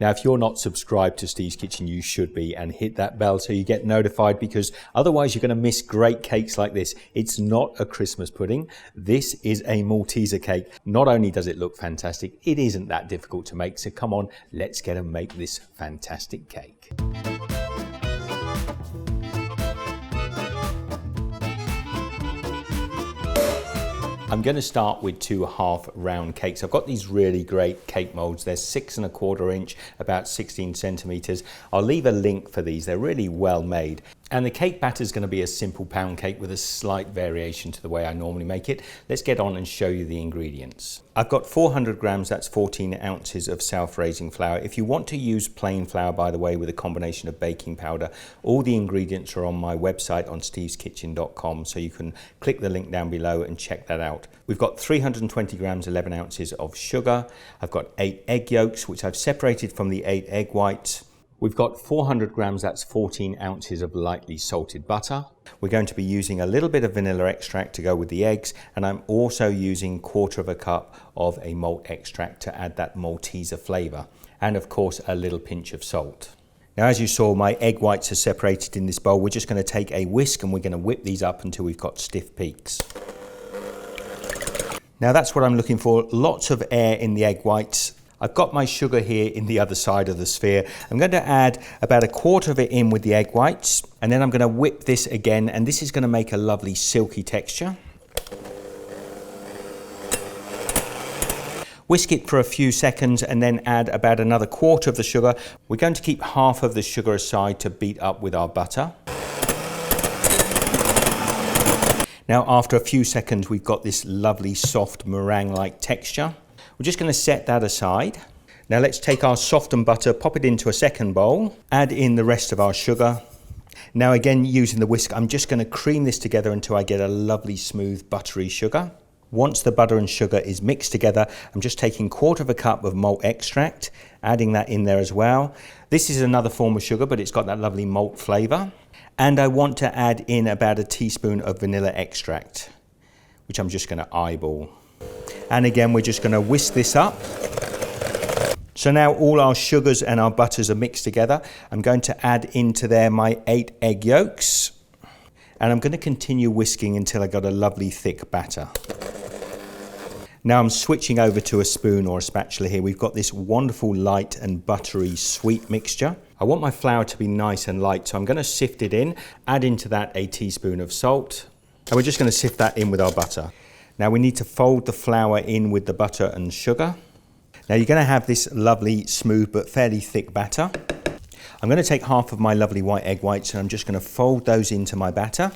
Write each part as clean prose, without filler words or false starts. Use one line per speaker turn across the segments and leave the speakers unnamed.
Now, if you're not subscribed to Steve's Kitchen, you should be, and hit that bell so you get notified, because otherwise you're going to miss great cakes like this. It's not a Christmas pudding. This is a Malteser cake. Not only does it look fantastic, it isn't that difficult to make. So come on, let's get and make this fantastic cake. I'm going to start with 2 half round cakes. I've got these really great cake molds. They're 6 1/4 inch, about 16 centimeters. I'll leave a link for these. They're really well made. And the cake batter is going to be a simple pound cake with a slight variation to the way I normally make it. Let's get on and show you the ingredients. I've got 400 grams, that's 14 ounces of self-raising flour. If you want to use plain flour, by the way, with a combination of baking powder, all the ingredients are on my website on steveskitchen.com, so you can click the link down below and check that out. We've got 320 grams, 11 ounces of sugar. I've got 8 egg yolks, which I've separated from the 8 egg whites. We've got 400 grams, that's 14 ounces of lightly salted butter. We're going to be using a little bit of vanilla extract to go with the eggs, and I'm also using 1/4 cup of a malt extract to add that Malteser flavour, and of course a little pinch of salt. Now, as you saw, my egg whites are separated in this bowl. We're just going to take a whisk and we're going to whip these up until we've got stiff peaks. Now that's what I'm looking for, lots of air in the egg whites. I've got my sugar here in the other side of the sphere. I'm going to add about 1/4 of it in with the egg whites, and then I'm going to whip this again, and this is going to make a lovely silky texture. Whisk it for a few seconds and then add about another 1/4 of the sugar. We're going to keep half of the sugar aside to beat up with our butter. Now, after a few seconds, we've got this lovely soft meringue-like texture. We're just going to set that aside. Now let's take our softened butter, pop it into a second bowl, add in the rest of our sugar. Now again, using the whisk, I'm just going to cream this together until I get a lovely smooth buttery sugar. Once the butter and sugar is mixed together, I'm just taking 1/4 cup of malt extract, adding that in there as well. This is another form of sugar, but it's got that lovely malt flavour. And I want to add in about a teaspoon of vanilla extract, which I'm just going to eyeball. And again, we're just going to whisk this up. So now all our sugars and our butters are mixed together. I'm going to add into there my 8 egg yolks. And I'm going to continue whisking until I got a lovely thick batter. Now I'm switching over to a spoon or a spatula here. We've got this wonderful light and buttery sweet mixture. I want my flour to be nice and light, so I'm going to sift it in, add into that a teaspoon of salt. And we're just going to sift that in with our butter. Now we need to fold the flour in with the butter and sugar. Now you're going to have this lovely, smooth but fairly thick batter. I'm going to take half of my lovely white egg whites and I'm just going to fold those into my batter.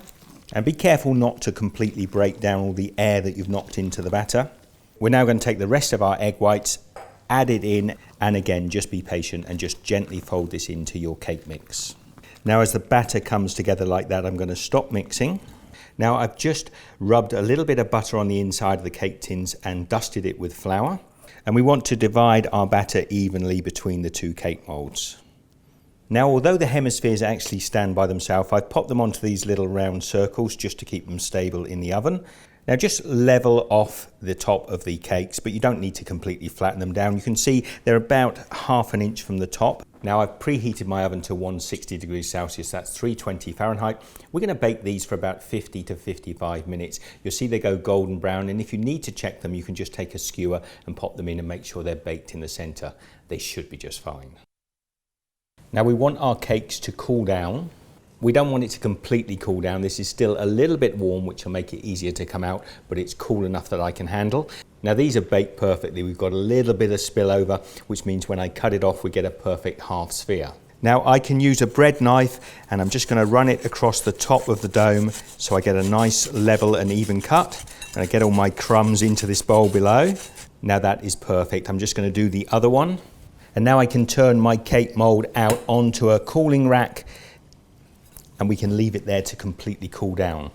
And be careful not to completely break down all the air that you've knocked into the batter. We're now going to take the rest of our egg whites, add it in, and again, just be patient and just gently fold this into your cake mix. Now as the batter comes together like that, I'm going to stop mixing. Now I've just rubbed a little bit of butter on the inside of the cake tins and dusted it with flour. And we want to divide our batter evenly between the 2 cake molds. Now, although the hemispheres actually stand by themselves, I've popped them onto these little round circles just to keep them stable in the oven. Now just level off the top of the cakes, but you don't need to completely flatten them down. You can see they're about 1/2 inch from the top. Now I've preheated my oven to 160 degrees Celsius, that's 320 Fahrenheit. We're going to bake these for about 50 to 55 minutes. You'll see they go golden brown, and if you need to check them, you can just take a skewer and pop them in and make sure they're baked in the center. They should be just fine. Now we want our cakes to cool down. We don't want it to completely cool down. This is still a little bit warm, which will make it easier to come out, but it's cool enough that I can handle. Now these are baked perfectly. We've got a little bit of spillover, which means when I cut it off, we get a perfect half sphere. Now I can use a bread knife and I'm just going to run it across the top of the dome so I get a nice level and even cut. And I get all my crumbs into this bowl below. Now that is perfect. I'm just going to do the other one. And now I can turn my cake mold out onto a cooling rack and we can leave it there to completely cool down.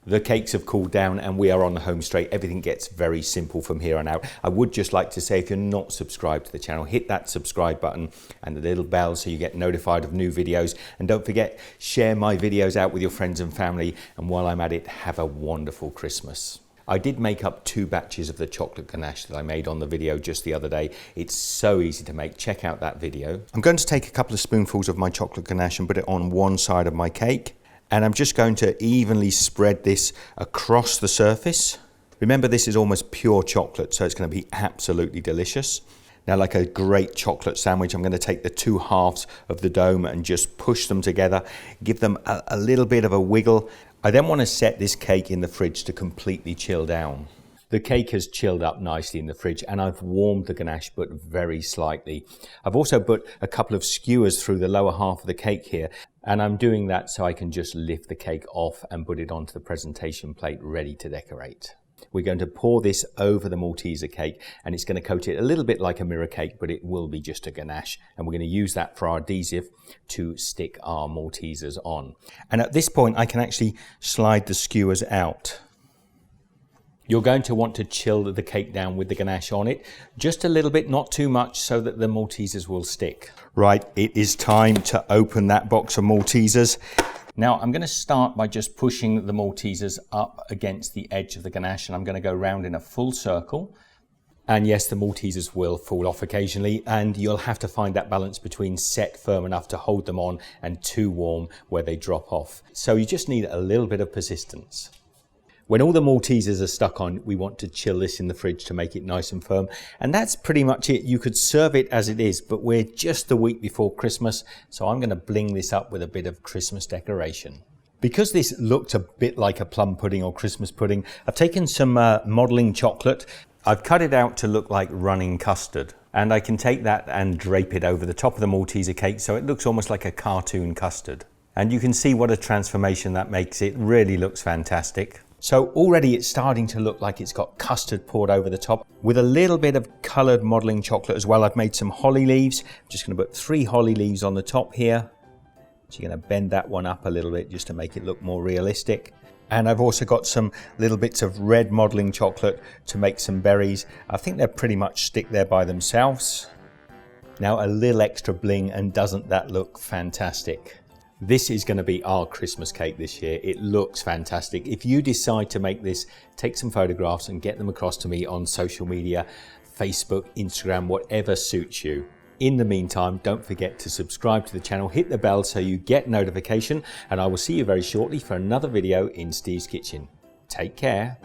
The cakes have cooled down and we are on the home straight. Everything gets very simple from here on out. I would just like to say, if you're not subscribed to the channel, hit that subscribe button and the little bell so you get notified of new videos. And don't forget, share my videos out with your friends and family. And while I'm at it, have a wonderful Christmas. I did make up 2 batches of the chocolate ganache that I made on the video just the other day. It's so easy to make. Check out that video. I'm going to take a couple of spoonfuls of my chocolate ganache and put it on one side of my cake. And I'm just going to evenly spread this across the surface. Remember, this is almost pure chocolate, so it's going to be absolutely delicious. Now, like a great chocolate sandwich, I'm going to take the 2 halves of the dome and just push them together, give them a little bit of a wiggle. I then want to set this cake in the fridge to completely chill down. The cake has chilled up nicely in the fridge, and I've warmed the ganache but very slightly. I've also put a couple of skewers through the lower half of the cake here, and I'm doing that so I can just lift the cake off and put it onto the presentation plate ready to decorate. We're going to pour this over the Malteser cake, and it's going to coat it a little bit like a mirror cake, but it will be just a ganache. And we're going to use that for our adhesive to stick our Maltesers on. And at this point, I can actually slide the skewers out. You're going to want to chill the cake down with the ganache on it, just a little bit, not too much, so that the Maltesers will stick. Right, it is time to open that box of Maltesers. Now I'm going to start by just pushing the Maltesers up against the edge of the ganache, and I'm going to go round in a full circle. And yes, the Maltesers will fall off occasionally, and you'll have to find that balance between set firm enough to hold them on and too warm where they drop off. So you just need a little bit of persistence. When all the Maltesers are stuck on, we want to chill this in the fridge to make it nice and firm. And that's pretty much it. You could serve it as it is, but we're just the week before Christmas, so I'm going to bling this up with a bit of Christmas decoration. Because this looked a bit like a plum pudding or Christmas pudding, I've taken some modelling chocolate. I've cut it out to look like running custard. And I can take that and drape it over the top of the Malteser cake so it looks almost like a cartoon custard. And you can see what a transformation that makes. It really looks fantastic. So already it's starting to look like it's got custard poured over the top with a little bit of coloured modelling chocolate as well. I've made some holly leaves. I'm just going to put 3 holly leaves on the top here. So you're going to bend that one up a little bit just to make it look more realistic. And I've also got some little bits of red modelling chocolate to make some berries. I think they'll pretty much stick there by themselves. Now a little extra bling, and doesn't that look fantastic? This is going to be our Christmas cake this year. It looks fantastic. If you decide to make this, take some photographs and get them across to me on social media, Facebook, Instagram, whatever suits you. In the meantime, don't forget to subscribe to the channel, hit the bell so you get notification, and I will see you very shortly for another video in Steve's Kitchen. Take care.